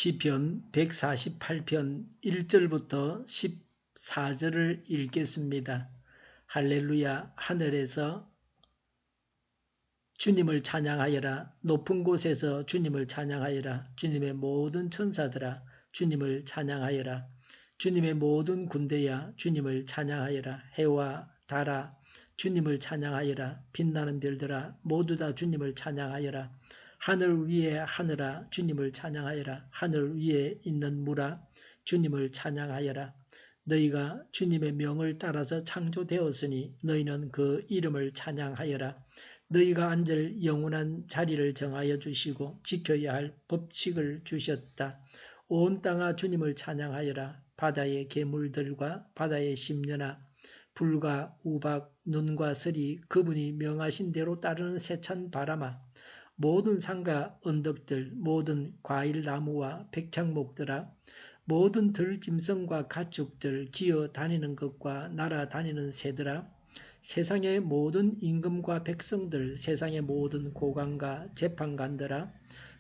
시편 148편 1절부터 14절을 읽겠습니다. 할렐루야. 하늘에서 주님을 찬양하여라. 높은 곳에서 주님을 찬양하여라. 주님의 모든 천사들아 주님을 찬양하여라. 주님의 모든 군대야 주님을 찬양하여라. 해와 달아 주님을 찬양하여라. 빛나는 별들아 모두 다 주님을 찬양하여라. 하늘 위에 하늘아 주님을 찬양하여라. 하늘 위에 있는 물아 주님을 찬양하여라. 너희가 주님의 명을 따라서 창조되었으니 너희는 그 이름을 찬양하여라. 너희가 앉을 영원한 자리를 정하여 주시고 지켜야 할 법칙을 주셨다. 온 땅아 주님을 찬양하여라. 바다의 괴물들과 바다의 심년아 불과 우박 눈과 설이 그분이 명하신 대로 따르는 세찬 바람아 모든 산과 언덕들 모든 과일나무와 백향목들아 모든 들짐승과 가축들 기어 다니는 것과 날아다니는 새들아 세상의 모든 임금과 백성들 세상의 모든 고관과 재판관들아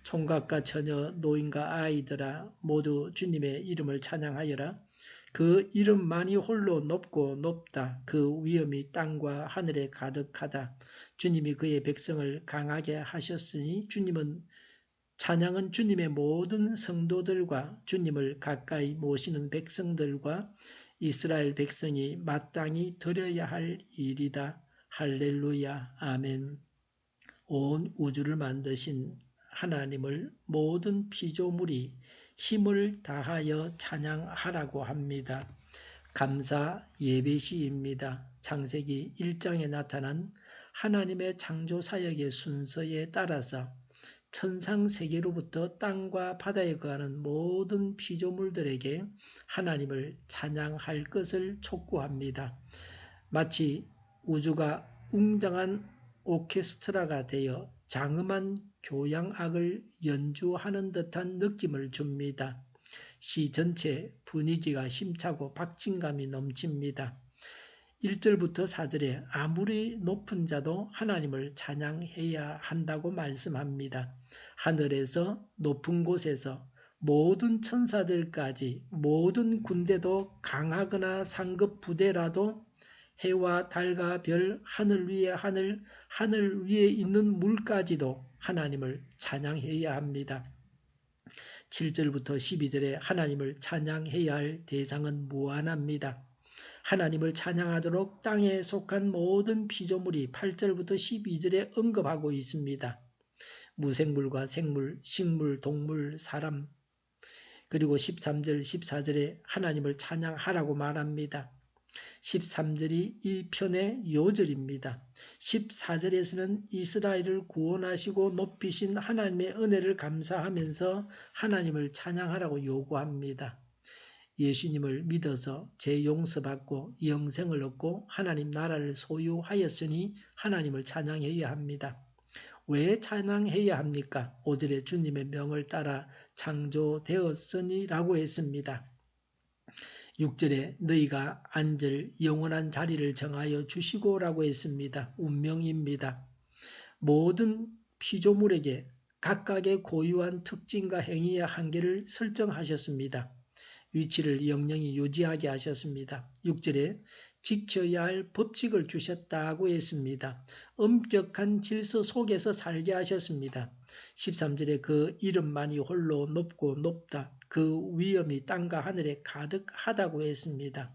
총각과 처녀 노인과 아이들아 모두 주님의 이름을 찬양하여라. 그 이름만이 홀로 높고 높다. 그 위엄이 땅과 하늘에 가득하다. 주님이 그의 백성을 강하게 하셨으니 찬양은 주님의 모든 성도들과 주님을 가까이 모시는 백성들과 이스라엘 백성이 마땅히 드려야 할 일이다. 할렐루야. 아멘. 온 우주를 만드신 하나님을 모든 피조물이 힘을 다하여 찬양하라고 합니다. 감사 예배시입니다. 창세기 1장에 나타난 하나님의 창조 사역의 순서에 따라서 천상세계로부터 땅과 바다에 거하는 모든 피조물들에게 하나님을 찬양할 것을 촉구합니다. 마치 우주가 웅장한 오케스트라가 되어 장엄한 교향악을 연주하는 듯한 느낌을 줍니다. 시 전체 분위기가 힘차고 박진감이 넘칩니다. 1절부터 4절에 아무리 높은 자도 하나님을 찬양해야 한다고 말씀합니다. 하늘에서 높은 곳에서 모든 천사들까지 모든 군대도 강하거나 상급 부대라도 해와 달과 별 하늘 위에 하늘 위에 있는 물까지도 하나님을 찬양해야 합니다. 7절부터 12절에 하나님을 찬양해야 할 대상은 무한합니다. 하나님을 찬양하도록 땅에 속한 모든 피조물이 8절부터 12절에 언급하고 있습니다. 무생물과 생물, 식물, 동물, 사람 그리고 13절, 14절에 하나님을 찬양하라고 말합니다. 13절이 이 편의 요절입니다. 14절에서는 이스라엘을 구원하시고 높이신 하나님의 은혜를 감사하면서 하나님을 찬양하라고 요구합니다. 예수님을 믿어서 죄 용서받고 영생을 얻고 하나님 나라를 소유하였으니 하나님을 찬양해야 합니다. 왜 찬양해야 합니까? 5절에 주님의 명을 따라 창조되었으니 라고 했습니다. 6절에 너희가 앉을 영원한 자리를 정하여 주시고 라고 했습니다. 운명입니다. 모든 피조물에게 각각의 고유한 특징과 행위의 한계를 설정하셨습니다. 위치를 영영히 유지하게 하셨습니다. 6절에 지켜야 할 법칙을 주셨다고 했습니다. 엄격한 질서 속에서 살게 하셨습니다. 13절에 그 이름만이 홀로 높고 높다. 그 위엄이 땅과 하늘에 가득하다고 했습니다.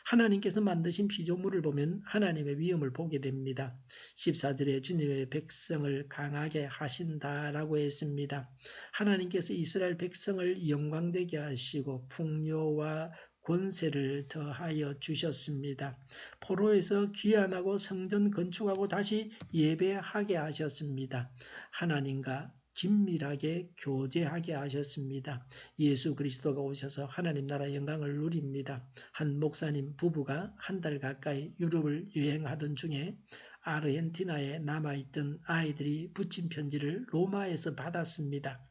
하나님께서 만드신 피조물을 보면 하나님의 위엄을 보게 됩니다. 14절에 주님의 백성을 강하게 하신다라고 했습니다. 하나님께서 이스라엘 백성을 영광되게 하시고 풍요와 권세를 더하여 주셨습니다. 포로에서 귀환하고 성전 건축하고 다시 예배하게 하셨습니다. 하나님과 긴밀하게 교제하게 하셨습니다. 예수 그리스도가 오셔서 하나님 나라 영광을 누립니다. 한 목사님 부부가 한 달 가까이 유럽을 여행하던 중에 아르헨티나에 남아있던 아이들이 붙인 편지를 로마에서 받았습니다.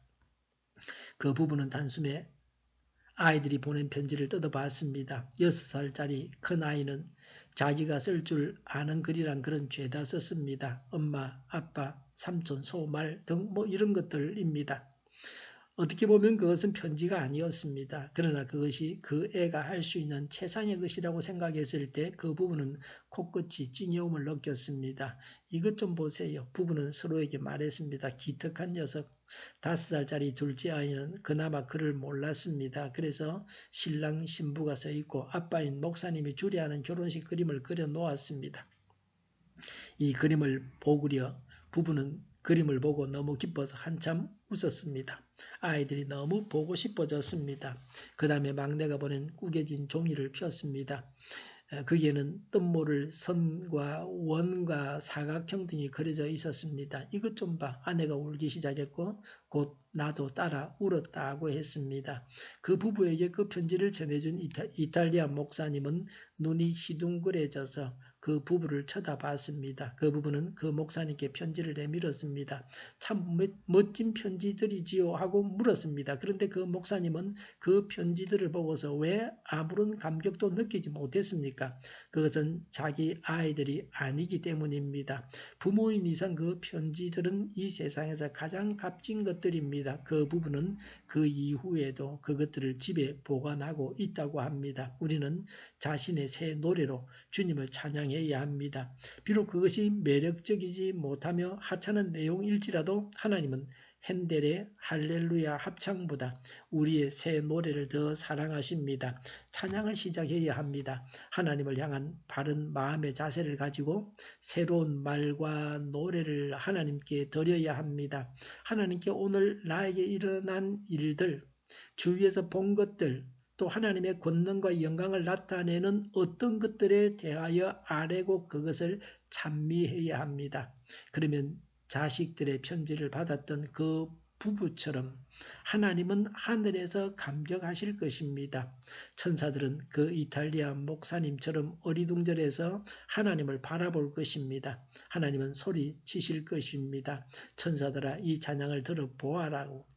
그 부부는 단숨에 아이들이 보낸 편지를 뜯어봤습니다. 6살짜리 큰 아이는 자기가 쓸 줄 아는 글이란 그런 죄다 썼습니다. 엄마, 아빠, 삼촌, 소말 등 이런 것들입니다. 어떻게 보면 그것은 편지가 아니었습니다. 그러나 그것이 그 애가 할 수 있는 최상의 것이라고 생각했을 때 그 부부는 코끝이 찡여움을 느꼈습니다. 이것 좀 보세요. 부부는 서로에게 말했습니다. 기특한 녀석. 5살짜리 둘째 아이는 그나마 그를 몰랐습니다. 그래서 신랑 신부가 서 있고 아빠인 목사님이 주례하는 결혼식 그림을 그려 놓았습니다. 이 그림을 보구려 부부는 그림을 보고 너무 기뻐서 한참 웃었습니다. 아이들이 너무 보고 싶어졌습니다. 그 다음에 막내가 보낸 구겨진 종이를 폈습니다. 거기에는 뜻모를 선과 원과 사각형 등이 그려져 있었습니다. 이것 좀 봐. 아내가 울기 시작했고 곧 나도 따라 울었다고 했습니다. 그 부부에게 그 편지를 전해준 이탈리아 목사님은 눈이 희둥그레져서 그 부부를 쳐다봤습니다. 그 부부는 그 목사님께 편지를 내밀었습니다. 참 멋진 편지들이지요 하고 물었습니다. 그런데 그 목사님은 그 편지들을 보고서 왜 아무런 감격도 느끼지 못했습니까? 그것은 자기 아이들이 아니기 때문입니다. 부모인 이상 그 편지들은 이 세상에서 가장 값진 것들입니다. 그 부부는 그 이후에도 그것들을 집에 보관하고 있다고 합니다. 우리는 자신의 새 노래로 주님을 찬양해야 합니다. 비록 그것이 매력적이지 못하며 하찮은 내용일지라도 하나님은 핸델의 할렐루야 합창보다 우리의 새 노래를 더 사랑하십니다. 찬양을 시작해야 합니다. 하나님을 향한 바른 마음의 자세를 가지고 새로운 말과 노래를 하나님께 드려야 합니다. 하나님께 오늘 나에게 일어난 일들, 주위에서 본 것들, 또 하나님의 권능과 영광을 나타내는 어떤 것들에 대하여 아뢰고 그것을 찬미해야 합니다. 그러면 자식들의 편지를 받았던 그 부부처럼 하나님은 하늘에서 감격하실 것입니다. 천사들은 그 이탈리아 목사님처럼 어리둥절해서 하나님을 바라볼 것입니다. 하나님은 소리치실 것입니다. 천사들아 이 찬양을 들어보아라고.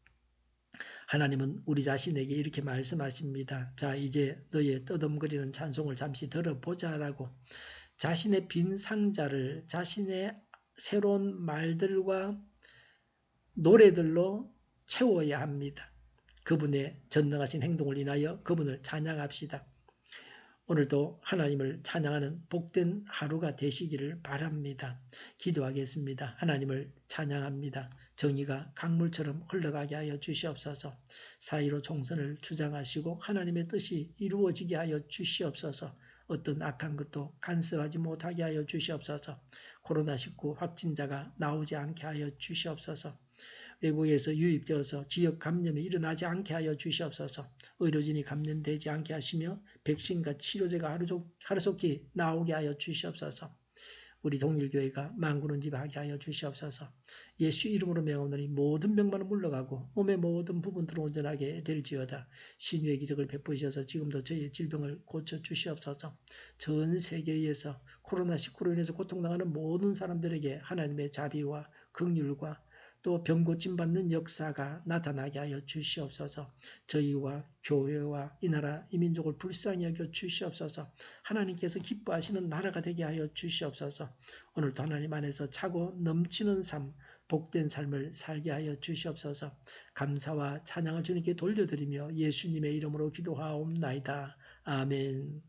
하나님은 우리 자신에게 이렇게 말씀하십니다. 자, 이제 너의 떠듬거리는 찬송을 잠시 들어보자라고. 자신의 빈 상자를 자신의 새로운 말들과 노래들로 채워야 합니다. 그분의 전능하신 행동을 인하여 그분을 찬양합시다. 오늘도 하나님을 찬양하는 복된 하루가 되시기를 바랍니다. 기도하겠습니다. 하나님을 찬양합니다. 정의가 강물처럼 흘러가게 하여 주시옵소서. 사이로 총선을 주장하시고 하나님의 뜻이 이루어지게 하여 주시옵소서. 어떤 악한 것도 간섭하지 못하게 하여 주시옵소서. 코로나19 확진자가 나오지 않게 하여 주시옵소서. 외국에서 유입되어서 지역 감염이 일어나지 않게 하여 주시옵소서. 의료진이 감염되지 않게 하시며 백신과 치료제가 하루속히 나오게 하여 주시옵소서. 우리 동일교회가 만군은 집하게 하여 주시옵소서. 예수 이름으로 명하노니 모든 병만은 물러가고 몸의 모든 부분들은 온전하게 될지어다. 신유의 기적을 베푸셔서 지금도 저희의 질병을 고쳐 주시옵소서. 전 세계에서 코로나19로 인해서 고통당하는 모든 사람들에게 하나님의 자비와 긍휼과 또 병 고침받는 역사가 나타나게 하여 주시옵소서. 저희와 교회와 이 나라 이 민족을 불쌍히 여겨 주시옵소서. 하나님께서 기뻐하시는 나라가 되게 하여 주시옵소서. 오늘도 하나님 안에서 차고 넘치는 삶, 복된 삶을 살게 하여 주시옵소서. 감사와 찬양을 주님께 돌려드리며 예수님의 이름으로 기도하옵나이다. 아멘.